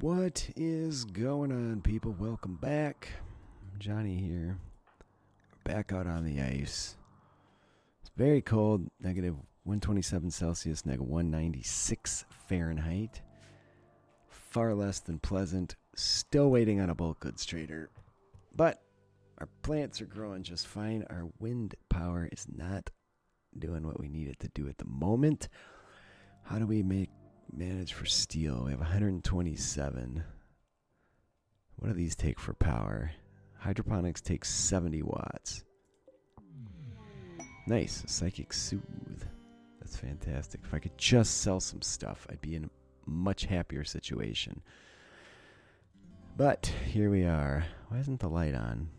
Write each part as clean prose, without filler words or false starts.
What is going on, people? Welcome back. Johnny here. We're back out on the ice. It's very cold, negative 127 Celsius, negative 196 Fahrenheit. Far less than pleasant. Still waiting on a bulk goods trader. But our plants are growing just fine. Our wind power is not doing what we need it to do at the moment. How do we manage for steel? We have 127. What do these take for power? Hydroponics takes 70 watts. Nice. Psychic Soothe. That's fantastic. If I could just sell some stuff, I'd be in a much happier situation. But here we are. Why isn't the light on?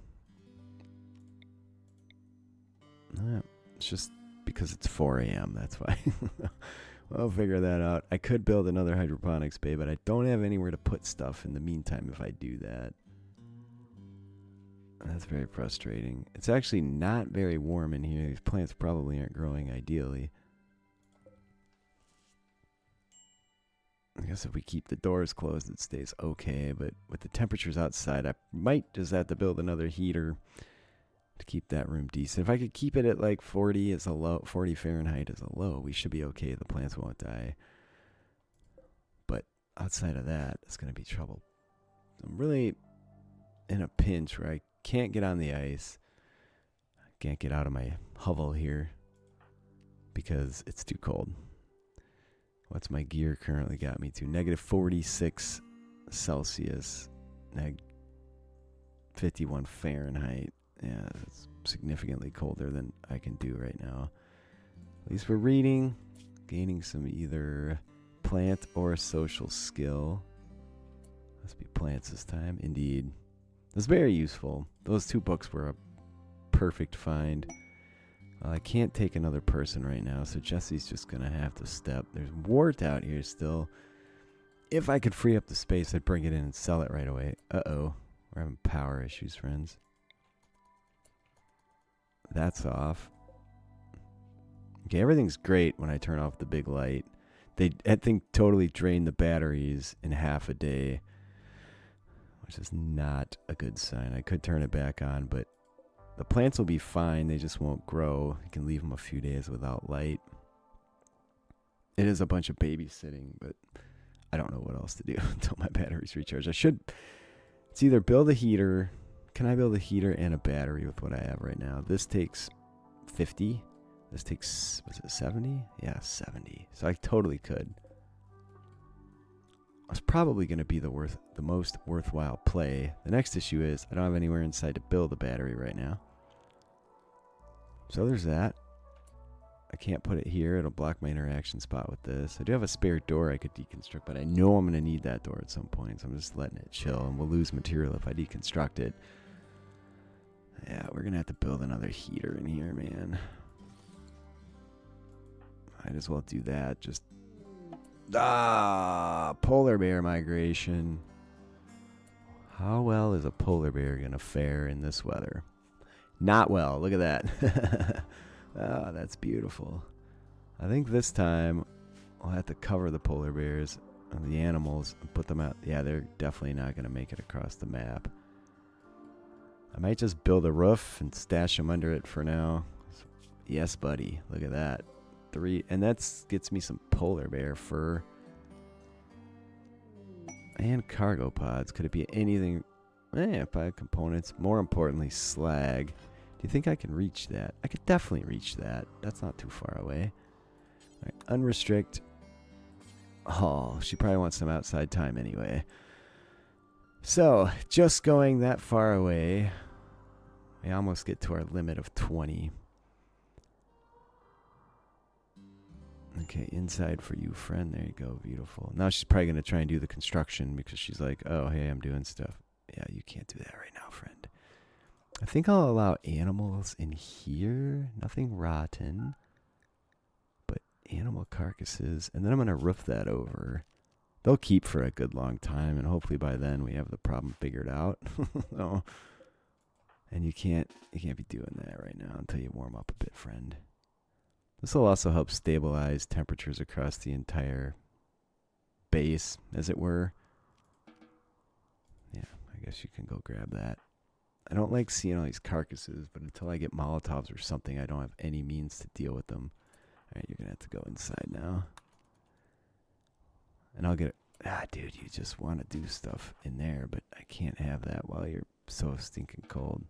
It's just because it's 4 a.m. That's why. I'll figure that out. I could build another hydroponics bay, but I don't have anywhere to put stuff in the meantime if I do that. That's very frustrating. It's actually not very warm in here. These plants probably aren't growing ideally. I guess if we keep the doors closed, it stays okay. But with the temperatures outside, I might just have to build another heater to keep that room decent. If I could keep it at like 40 as a low, 40 Fahrenheit as a low, we should be okay. The plants won't die. But outside of that, it's going to be trouble. I'm really in a pinch where I can't get on the ice. I can't get out of my hovel here because it's too cold. What's my gear currently got me to? Negative 46 Celsius, neg 51 Fahrenheit. Yeah, it's significantly colder than I can do right now. At least we're reading, gaining some either plant or social skill. Must be plants this time. Indeed. That's very useful. Those two books were a perfect find. I can't take another person right now, so Jesse's just going to have to step. There's wart out here still. If I could free up the space, I'd bring it in and sell it right away. Uh-oh. We're having power issues, friends. That's off. Okay, everything's great when I turn off the big light. I think, totally drain the batteries in half a day, which is not a good sign. I could turn it back on, but the plants will be fine. They just won't grow. You can leave them a few days without light. It is a bunch of babysitting, but I don't know what else to do until my batteries recharge. It's either build a heater. Can I build a heater and a battery with what I have right now? This takes 50. This takes, was it 70? Yeah, 70. So I totally could. It's probably going to be the most worthwhile play. The next issue is I don't have anywhere inside to build a battery right now. So there's that. I can't put it here. It'll block my interaction spot with this. I do have a spare door I could deconstruct, but I know I'm going to need that door at some point. So I'm just letting it chill, and we'll lose material if I deconstruct it. Yeah, we're going to have to build another heater in here, man. Might as well do that. Just... polar bear migration. How well is a polar bear going to fare in this weather? Not well. Look at that. Oh, that's beautiful. I think this time I'll have to cover the polar bears and the animals and put them out. Yeah, they're definitely not going to make it across the map. I might just build a roof and stash them under it for now. Yes, buddy. Look at that. 3, and that gets me some polar bear fur and cargo pods. Could it be anything? Buy components. More importantly, slag. Do you think I can reach that? I could definitely reach that. That's not too far away. All right, unrestrict. Oh, she probably wants some outside time anyway. So, just going that far away, we almost get to our limit of 20. Okay, inside for you, friend. There you go. Beautiful. Now she's probably going to try and do the construction because she's like, oh, hey, I'm doing stuff. Yeah, you can't do that right now, friend. I think I'll allow animals in here. Nothing rotten. But animal carcasses. And then I'm going to roof that over. They'll keep for a good long time, and hopefully by then we have the problem figured out. Oh. And you can't be doing that right now until you warm up a bit, friend. This will also help stabilize temperatures across the entire base, as it were. I guess you can go grab that. I don't like seeing all these carcasses, but until I get Molotovs or something, I don't have any means to deal with them. Alright, you're going to have to go inside now. And I'll get it. Ah, dude, you just want to do stuff in there, but I can't have that while you're so stinking cold.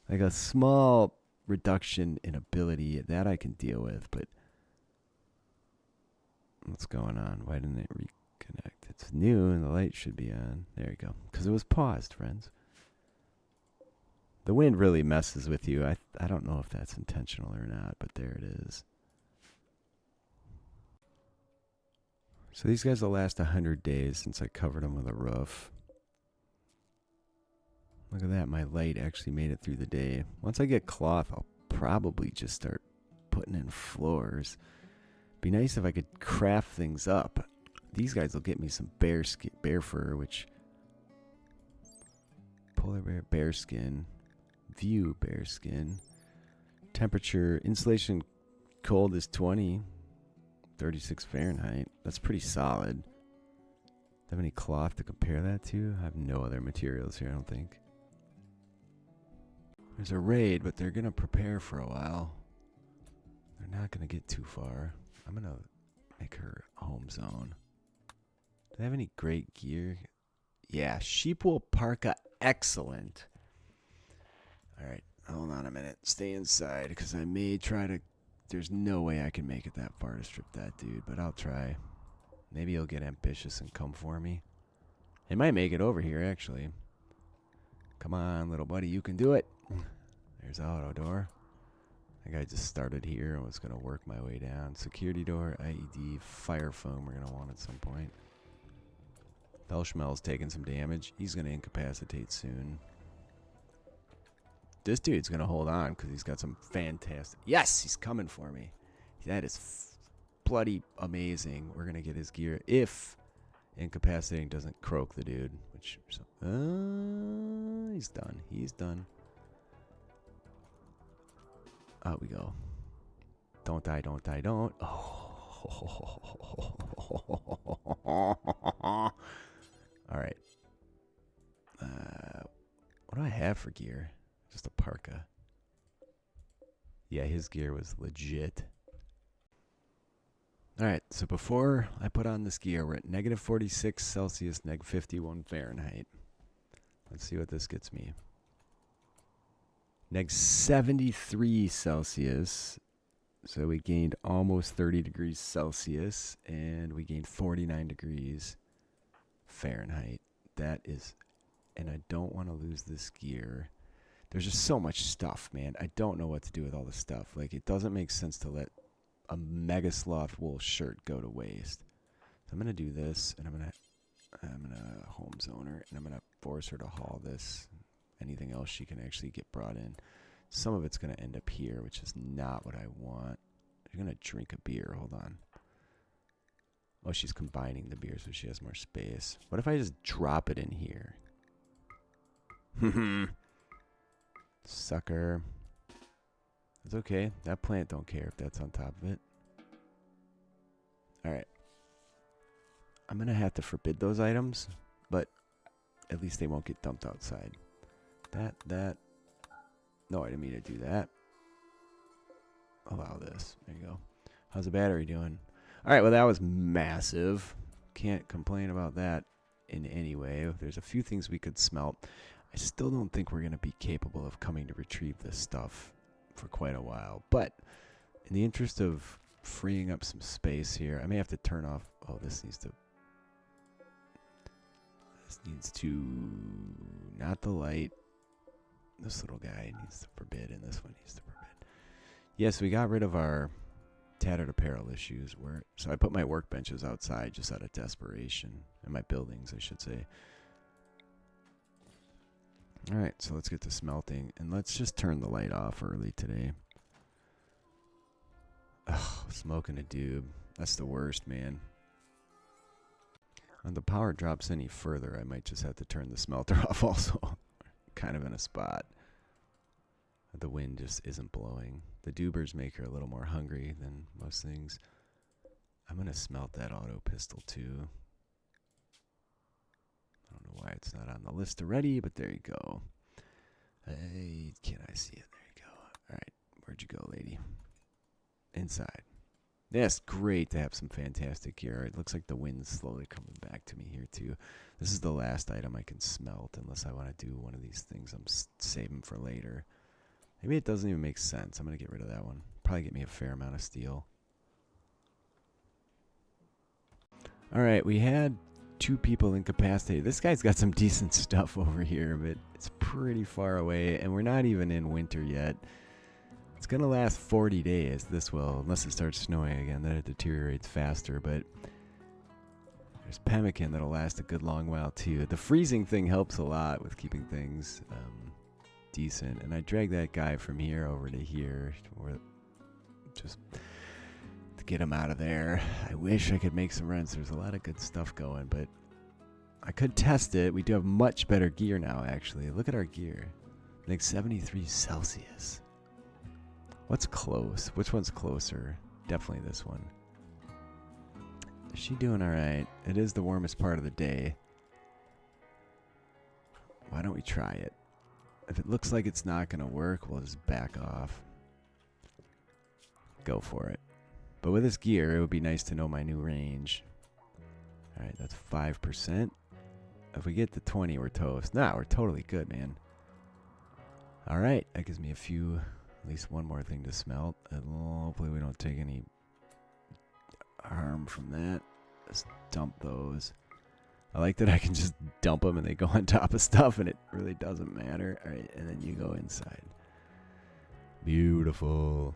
Like a small reduction in ability, that I can deal with, but what's going on? Why didn't it reconnect? It's new and the light should be on. There you go. Because it was paused, friends. The wind really messes with you. I don't know if that's intentional or not, but there it is. So these guys will last 100 days since I covered them with a roof. Look at that. My light actually made it through the day. Once I get cloth, I'll probably just start putting in floors. Be nice if I could craft things up. These guys will get me some bear fur, which... Polar bear skin. View bear skin. Temperature, insulation cold is 20. 36 Fahrenheit. That's pretty solid. Do I have any cloth to compare that to? I have no other materials here, I don't think. There's a raid, but they're going to prepare for a while. They're not going to get too far. I'm going to make her home zone. Do they have any great gear? Yeah, sheepwool parka. Excellent. All right, hold on a minute. Stay inside, because I may try to... There's no way I can make it that far to strip that dude, but I'll try. Maybe he'll get ambitious and come for me. He might make it over here, actually. Come on, little buddy, you can do it. There's the auto door. I think I just started here and was going to work my way down. Security door, IED, fire foam we're going to want at some point. Belschmel's taking some damage. He's going to incapacitate soon. This dude's going to hold on because he's got some fantastic... Yes, he's coming for me. That is bloody amazing. We're going to get his gear if incapacitating doesn't croak the dude. Which, he's done. He's done. Out we go. Don't die, don't die, don't. Oh. All right. What do I have for gear? Just a parka. Yeah, his gear was legit. Alright, so before I put on this gear, we're at negative 46 Celsius, negative 51 Fahrenheit. Let's see what this gets me. Negative 73 Celsius. So we gained almost 30 degrees Celsius, and we gained 49 degrees Fahrenheit. That is... And I don't want to lose this gear. There's just so much stuff, man. I don't know what to do with all this stuff. Like, it doesn't make sense to let a Mega Sloth wool shirt go to waste. So I'm going to do this, and I'm going to home zone her, and I'm going to force her to haul this. Anything else she can actually get brought in. Some of it's going to end up here, which is not what I want. You're going to drink a beer. Hold on. Oh, she's combining the beer so she has more space. What if I just drop it in here? Sucker. It's okay. That plant don't care if that's on top of it. Alright. I'm going to have to forbid those items, but at least they won't get dumped outside. That. No, I didn't mean to do that. Allow this. There you go. How's the battery doing? Alright, well that was massive. Can't complain about that in any way. There's a few things we could smelt. I still don't think we're going to be capable of coming to retrieve this stuff for quite a while. But in the interest of freeing up some space here, I may have to turn off... Oh, this needs to... This needs to... Not the light. This little guy needs to forbid, and this one needs to forbid. Yes, we got rid of our tattered apparel issues. So I put my workbenches outside just out of desperation. And my buildings, I should say. Alright, so let's get to smelting. And let's just turn the light off early today. Ugh, smoking a doob. That's the worst, man. When the power drops any further, I might just have to turn the smelter off also. Kind of in a spot. The wind just isn't blowing. The doobers make her a little more hungry than most things. I'm going to smelt that auto pistol too. I don't know why it's not on the list already, but there you go. Hey, can I see it? There you go. All right, where'd you go, lady? Inside. Yes, great to have some fantastic gear. It looks like the wind's slowly coming back to me here, too. This is the last item I can smelt, unless I want to do one of these things I'm saving for later. Maybe it doesn't even make sense. I'm going to get rid of that one. Probably get me a fair amount of steel. All right, we had 2 people incapacitated. This guy's got some decent stuff over here, but it's pretty far away, and we're not even in winter yet. It's going to last 40 days, this will, unless it starts snowing again. Then it deteriorates faster, but there's pemmican that'll last a good long while, too. The freezing thing helps a lot with keeping things decent. And I drag that guy from here over to here, or just to get him out of there. I wish I could make some rents. There's a lot of good stuff going, but I could test it. We do have much better gear now, actually. Look at our gear. Like 73 Celsius. What's close? Which one's closer? Definitely this one. Is she doing all right? It is the warmest part of the day. Why don't we try it? If it looks like it's not going to work, we'll just back off. Go for it. But with this gear, it would be nice to know my new range. All right, that's 5%. If we get to 20, we're toast. Nah, we're totally good, man. All right, that gives me a few... At least one more thing to smelt. And hopefully we don't take any harm from that. Let's dump those. I like that I can just dump them and they go on top of stuff and it really doesn't matter. All right, and then you go inside. Beautiful.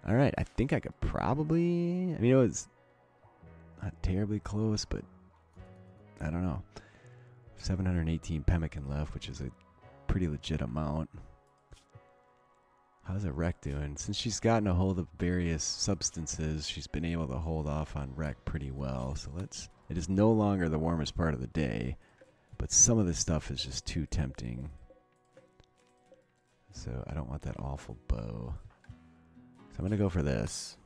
All right, I think I could probably... I mean, it was not terribly close, but I don't know. 718 pemmican left, which is a pretty legit amount. How's a wreck doing? Since she's gotten a hold of various substances, she's been able to hold off on wreck pretty well. So let's... It is no longer the warmest part of the day, but some of this stuff is just too tempting. So I don't want that awful bow. So I'm going to go for this.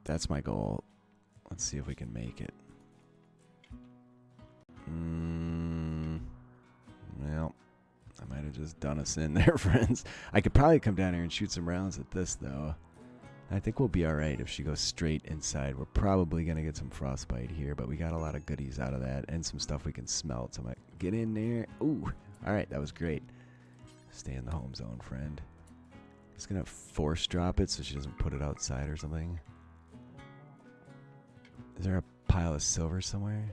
That's my goal. Let's see if we can make it. Well... I might have just done us in there, friends. I could probably come down here and shoot some rounds at this, though. I think we'll be all right if she goes straight inside. We're probably going to get some frostbite here, but we got a lot of goodies out of that and some stuff we can smelt. So I might get in there. Ooh, all right, that was great. Stay in the home zone, friend. Just going to force drop it so she doesn't put it outside or something. Is there a pile of silver somewhere?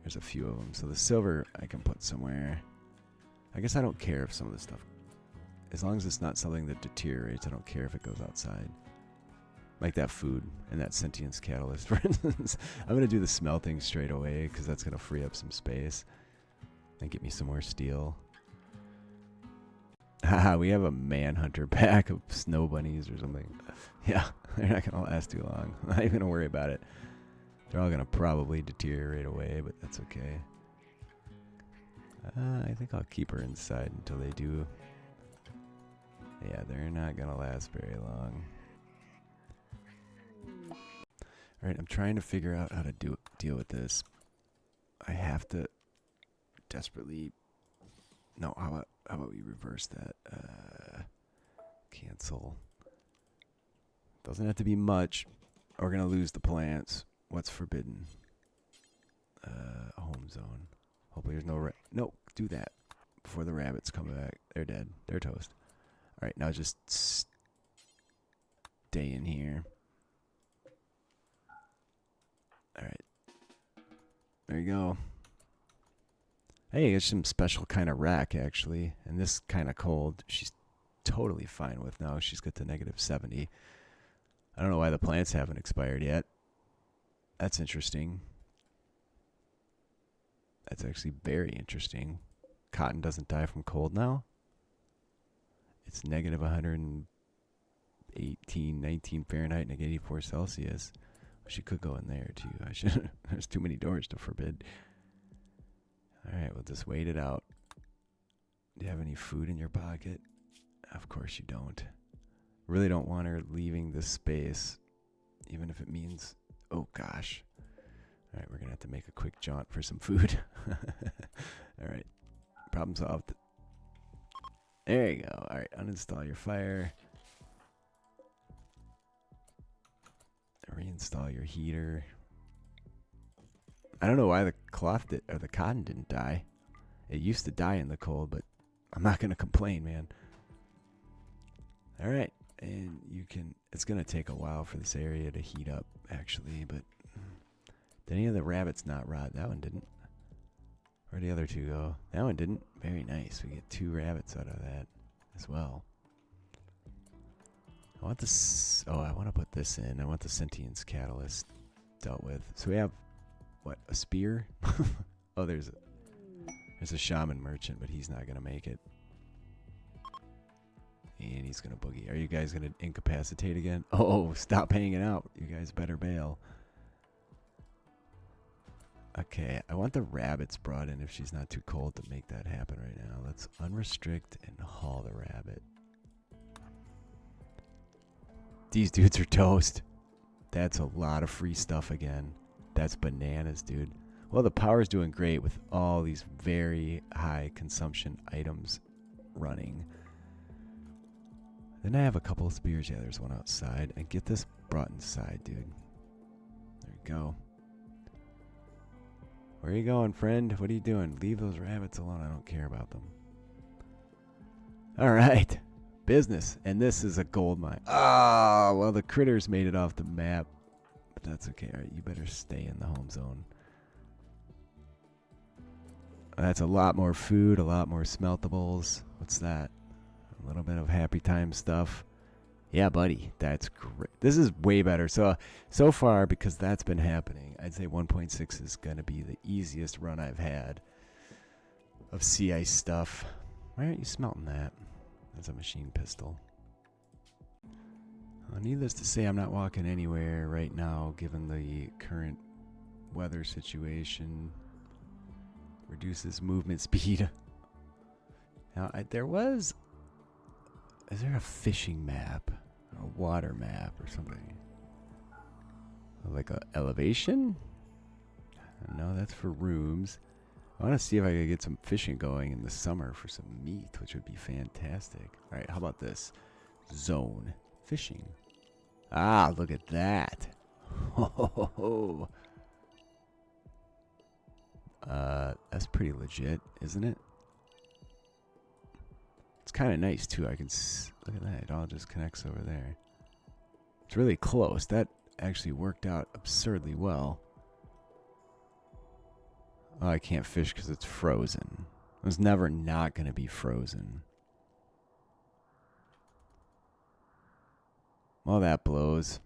There's a few of them. So the silver I can put somewhere. I guess I don't care if some of this stuff, as long as it's not something that deteriorates, I don't care if it goes outside. Like that food and that sentience catalyst, for instance. I'm going to do the smelting straight away because that's going to free up some space and get me some more steel. Haha, we have a manhunter pack of snow bunnies or something. Yeah, they're not going to last too long. I'm not even going to worry about it. They're all going to probably deteriorate away, but that's okay. I think I'll keep her inside until they do. Yeah, they're not going to last very long. Alright, I'm trying to figure out how to deal with this. I have to desperately... No, how about we reverse that? Cancel. Doesn't have to be much. We're going to lose the plants. What's forbidden? Home zone. Hopefully there's no... No, do that before the rabbits come back. They're dead. They're toast. Alright, now just stay in here. Alright. There you go. Hey, it's some special kind of rack, actually. And this kind of cold, she's totally fine with now. She's got to -70. I don't know why the plants haven't expired yet. That's interesting. That's actually very interesting. Cotton doesn't die from cold now. It's negative 118, 19 Fahrenheit, -84 Celsius. She could go in there, too. I should. There's too many doors to forbid. Alright, we'll just wait it out. Do you have any food in your pocket? Of course you don't. Really don't want her leaving this space, even if it means... Oh, gosh. Alright, we're gonna have to make a quick jaunt for some food. Alright, problem solved. There you go. Alright, uninstall your fire. Reinstall your heater. I don't know why the or the cotton didn't die. It used to die in the cold, but I'm not gonna complain, man. Alright, and you can, it's gonna take a while for this area to heat up, actually, but did any of the rabbits not rot? That one didn't. Where'd the other two go? That one didn't. Very nice. We get 2 rabbits out of that as well. I want this. Oh, I want to put this in. I want the sentience catalyst dealt with. So we have, what, a spear? Oh, there's a shaman merchant, but he's not going to make it. And he's going to boogie. Are you guys going to incapacitate again? Oh, stop hanging out. You guys better bail. Okay, I want the rabbits brought in if she's not too cold to make that happen right now. Let's unrestrict and haul the rabbit. These dudes are toast. That's a lot of free stuff again. That's bananas, dude. Well, the power's doing great with all these very high consumption items running. Then I have a couple of spears. Yeah, there's one outside. And get this brought inside, dude. There you go. Where are you going, friend? What are you doing? Leave those rabbits alone. I don't care about them. All right. Business. And this is a gold mine. Ah, well, the critters made it off the map. But that's okay. All right, you better stay in the home zone. That's a lot more food, a lot more smeltables. What's that? A little bit of happy time stuff. Yeah, buddy. That's great. This is way better. So far, because that's been happening, I'd say 1.6 is going to be the easiest run I've had of sea ice stuff. Why aren't you smelting that? That's a machine pistol. Needless to say, I'm not walking anywhere right now, given the current weather situation. Reduces movement speed. Now, is there a fishing map? Or a water map or something? Like a elevation? No, that's for rooms. I want to see if I could get some fishing going in the summer for some meat, which would be fantastic. Alright, how about this? Zone. Fishing. Ah, look at that. Ho. That's pretty legit, isn't it? It's kind of nice, too. I can look at that. It all just connects over there. It's really close. That actually worked out absurdly well. Oh, I can't fish because it's frozen. It was never not going to be frozen. Well, that blows.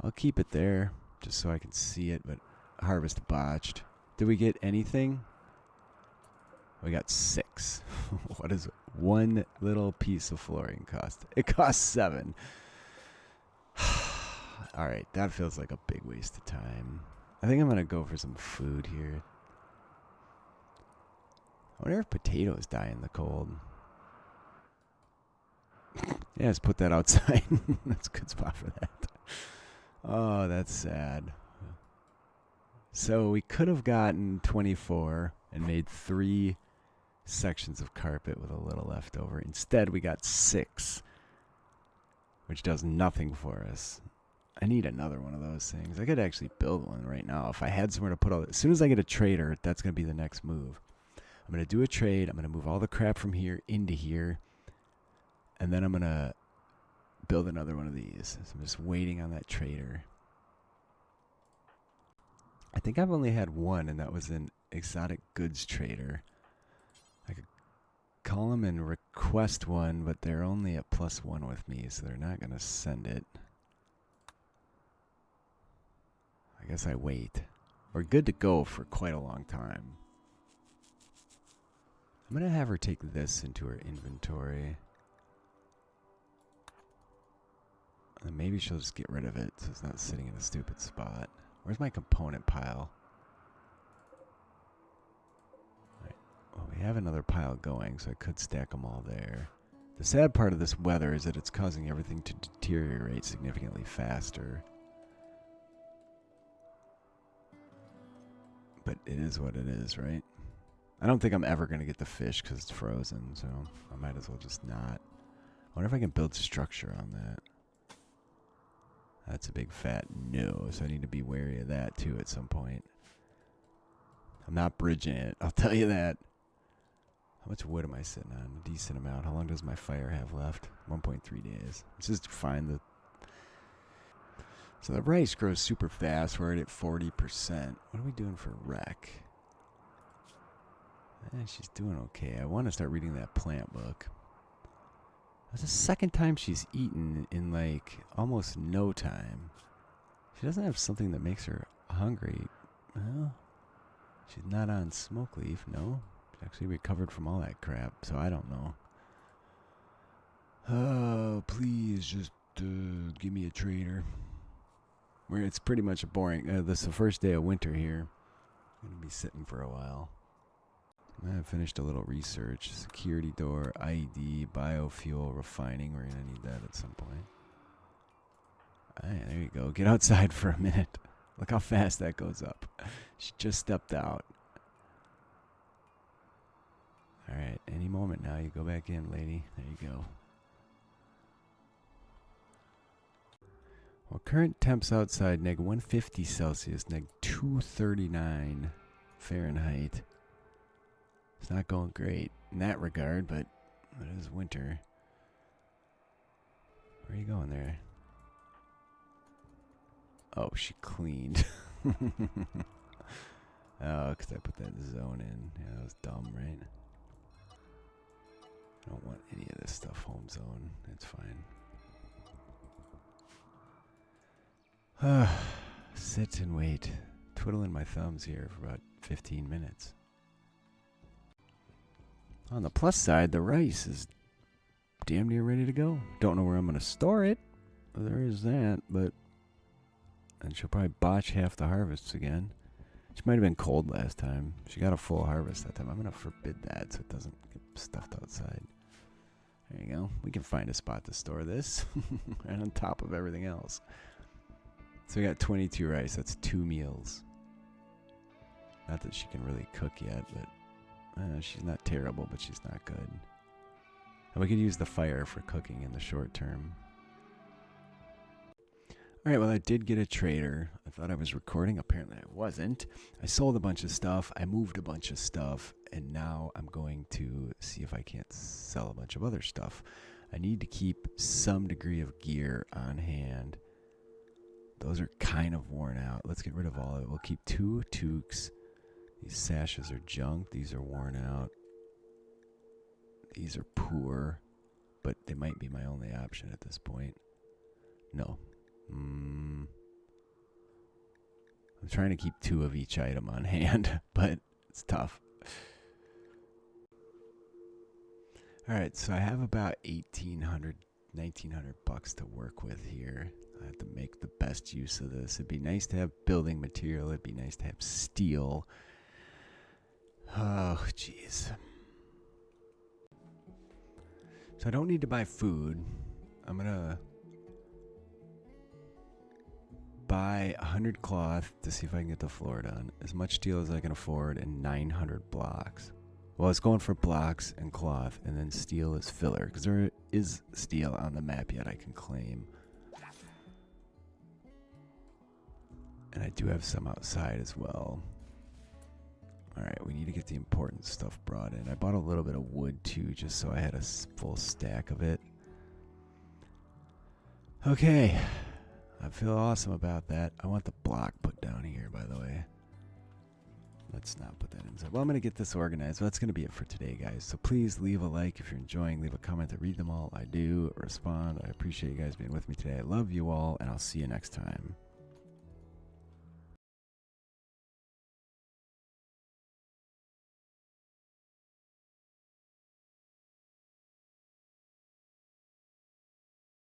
I'll keep it there just so I can see it, but harvest botched. Did we get anything? We got 6. What does one little piece of flooring cost? It costs 7. Alright, that feels like a big waste of time. I think I'm going to go for some food here. I wonder if potatoes die in the cold. Yeah, let's put that outside. That's a good spot for that. Oh, that's sad. So we could have gotten 24 and made 3 sections of carpet with a little left over. Instead, we got 6, which does nothing for us. I need another one of those things. I could actually build one right now if I had somewhere to put all this. As soon as I get a trader, that's going to be the next move. I'm going to do a trade. I'm going to move all the crap from here into here. And then I'm going to build another one of these. So I'm just waiting on that trader. I think I've only had one, and that was an exotic goods trader. I could call them and request one, but they're only at +1 with me, so they're not going to send it. I guess I wait. We're good to go for quite a long time. I'm going to have her take this into her inventory. And maybe she'll just get rid of it so it's not sitting in a stupid spot. Where's my component pile? Right. Well, we have another pile going, so I could stack them all there. The sad part of this weather is that it's causing everything to deteriorate significantly faster. But it is what it is, right? I don't think I'm ever going to get the fish because it's frozen, so I might as well just not. I wonder if I can build structure on that. That's a big fat no, so I need to be wary of that too at some point. I'm not bridging it, I'll tell you that. How much wood am I sitting on? A decent amount. How long does my fire have left? 1.3 days. Let's just find the... So the rice grows super fast. We're at 40%. What are we doing for rec? She's doing okay. I want to start reading that plant book. That's the second time she's eaten in like almost no time. She doesn't have something that makes her hungry. Well, she's not on smoke leaf, no. She's actually recovered from all that crap, so I don't know. Oh, please just give me a trader. It's pretty much a boring. This is the first day of winter here. I'm going to be sitting for a while. I finished a little research. Security door, IED, biofuel, refining. We're going to need that at some point. Alright, there you go. Get outside for a minute. Look how fast that goes up. She just stepped out. Alright, any moment now. You go back in, lady. There you go. Well, current temps outside, -150 Celsius, -239 Fahrenheit. It's not going great in that regard, but it is winter. Where are you going there? Oh, she cleaned. Oh, because I put that zone in. Yeah, that was dumb, right? I don't want any of this stuff home zone. It's fine. Sit and wait. Twiddling my thumbs here for about 15 minutes. On the plus side, the rice is damn near ready to go. Don't know where I'm going to store it. There is that, but... And she'll probably botch half the harvests again. She might have been cold last time. She got a full harvest that time. I'm going to forbid that so it doesn't get stuffed outside. There you go. We can find a spot to store this. Right on top of everything else. So we got 22 rice. That's 2 meals. Not that she can really cook yet, but... she's not terrible, but she's not good. And we could use the fire for cooking in the short term. Alright, well I did get a trader. I thought I was recording. Apparently I wasn't. I sold a bunch of stuff. I moved a bunch of stuff. And now I'm going to see if I can't sell a bunch of other stuff. I need to keep some degree of gear on hand. Those are kind of worn out. Let's get rid of all of it. We'll keep 2 toques. These sashes are junk. These are worn out. These are poor, but they might be my only option at this point. No. I'm trying to keep 2 of each item on hand, but it's tough. Alright, so I have about $1,800, $1,900 to work with here. I have to make the best use of this. It'd be nice to have building material. It'd be nice to have steel. Oh, jeez. So I don't need to buy food. I'm going to buy 100 cloth to see if I can get the floor done. As much steel as I can afford and 900 blocks. Well, it's going for blocks and cloth, and then steel is filler. Because there is steel on the map yet I can claim. And I do have some outside as well. Alright, we need to get the important stuff brought in. I bought a little bit of wood too, just so I had a full stack of it. Okay. I feel awesome about that. I want the block put down here, by the way. Let's not put that inside. Well, I'm going to get this organized. Well, that's going to be it for today, guys. So please leave a like if you're enjoying. Leave a comment. I read them all. I do respond. I appreciate you guys being with me today. I love you all, and I'll see you next time.